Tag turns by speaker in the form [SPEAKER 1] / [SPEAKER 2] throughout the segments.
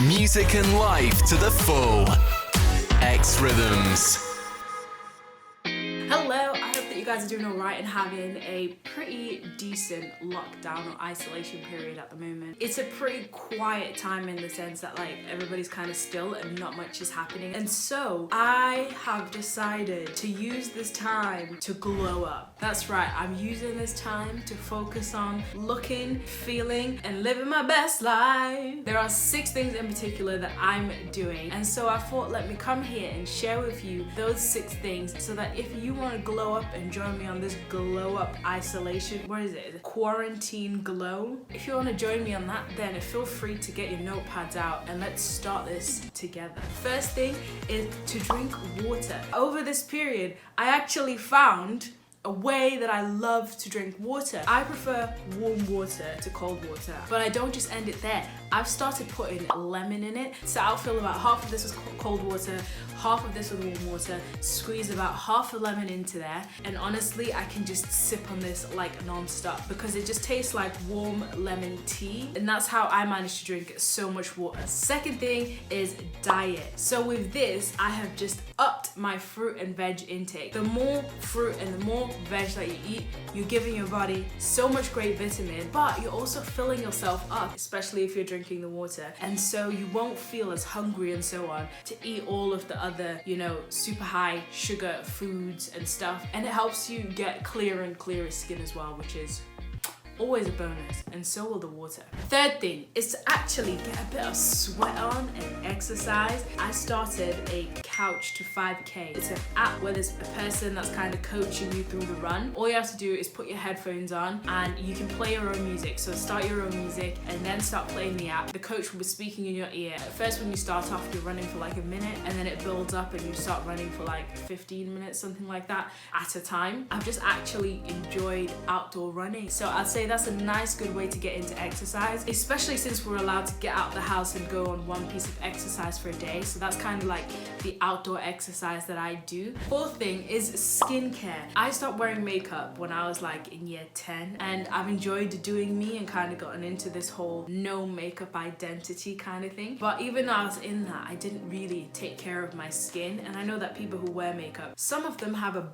[SPEAKER 1] Music and life to the full. xRhythms.
[SPEAKER 2] Hello, I hope that you guys are doing alright and having a pretty decent lockdown or isolation period at the moment. It's a pretty quiet time in the sense that like everybody's kind of still and not much is happening. And so I have decided to use this time to glow up. That's right, I'm using this time to focus on looking, feeling, and living my best life. There are 6 things in particular that I'm doing. And so I thought let me come here and share with you those 6 things so that if you want to glow up and join me on this glow up isolation, what is it? Quarantine glow? If you want to join me on that, then feel free to get your notepads out and let's start this together. First thing is to drink water. Over this period, I actually found a way that I love to drink water. I prefer warm water to cold water, but I don't just end it there. I've started putting lemon in it. So I'll fill about half of this with cold water, half of this with warm water, squeeze about half a lemon into there, and honestly, I can just sip on this like non-stop because it just tastes like warm lemon tea, and that's how I manage to drink so much water. Second thing is diet. So with this, I have just upped my fruit and veg intake. The more fruit and the more veg that you eat, you're giving your body so much great vitamin, but you're also filling yourself up, especially if you're drinking the water. And so you won't feel as hungry and so on to eat all of the other, super high sugar foods and stuff. And it helps you get clearer and clearer skin as well, which is always a bonus, and so will the water. Third thing is to actually get a bit of sweat on and exercise. I started a Couch to 5K. It's an app where there's a person that's kind of coaching you through the run. All you have to do is put your headphones on and you can play your own music. So start your own music and then start playing the app. The coach will be speaking in your ear. At first when you start off, you're running for like a minute and then it builds up and you start running for like 15 minutes, something like that at a time. I've just actually enjoyed outdoor running. So I'd say that's a nice good way to get into exercise, especially since we're allowed to get out the house and go on one piece of exercise for a day. So that's kind of like the outdoor exercise that I do. Fourth thing is skincare. I stopped wearing makeup when I was like in year 10 and I've enjoyed doing me and kind of gotten into this whole no makeup identity kind of thing. But even though I was in that, I didn't really take care of my skin. And I know that people who wear makeup, some of them have a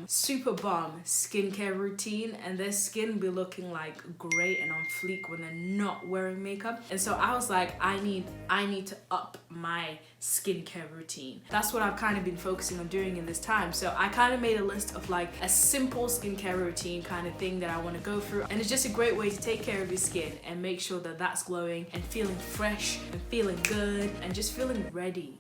[SPEAKER 2] super bomb skincare routine and their skin will be looking like great and on fleek when they're not wearing makeup. And so I was like, I need to up my skincare routine. That's what I've kind of been focusing on doing in this time. So I kind of made a list of like a simple skincare routine kind of thing that I want to go through, and it's just a great way to take care of your skin and make sure that that's glowing and feeling fresh and feeling good and just feeling ready,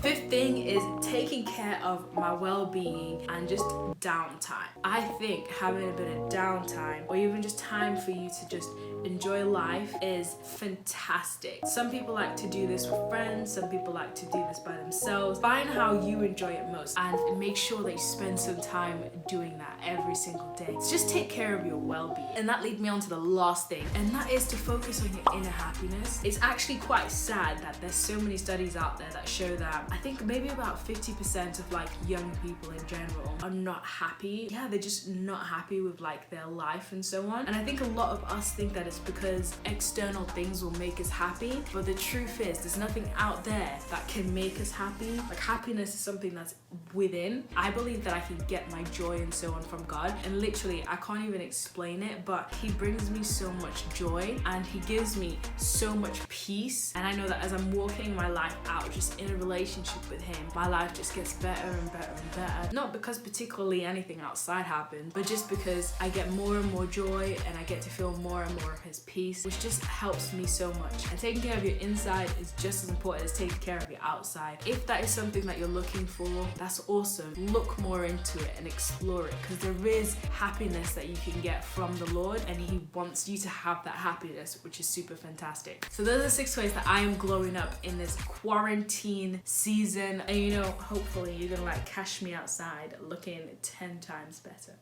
[SPEAKER 2] Fifth thing is taking care of my well-being and just downtime. I think having a bit of downtime or even just time for you to just enjoy life is fantastic. Some people like to do this with friends, some people like to do this by themselves. Find how you enjoy it most and make sure that you spend some time doing that every single day. So just take care of your well-being. And that leads me on to the last thing, and that is to focus on your inner happiness. It's actually quite sad that there's so many studies out there that show that I think maybe about 50% of like young people in general are not happy. Yeah, they're just not happy with like their life and so on. And I think a lot of us think that it's because external things will make us happy, but the truth is there's nothing out there that can make us happy. Like happiness is something that's within. I believe that I can get my joy and so on from God, and literally I can't even explain it, but he brings me so much joy and he gives me so much peace. And I know that as I'm walking my life out just in a relationship with him, my life just gets better and better and better. Not because particularly anything outside happens, but just because I get more and more joy and I get to feel more and more of his peace, which just helps me so much. And taking care of your inside is just as important as taking care of your outside. If that is something that you're looking for, that's awesome. Look more into it and explore it, because there is happiness that you can get from the Lord and he wants you to have that happiness, which is super fantastic. So those are 6 ways that I am glowing up in this quarantine season. And hopefully you're gonna like catch me outside looking 10 times better.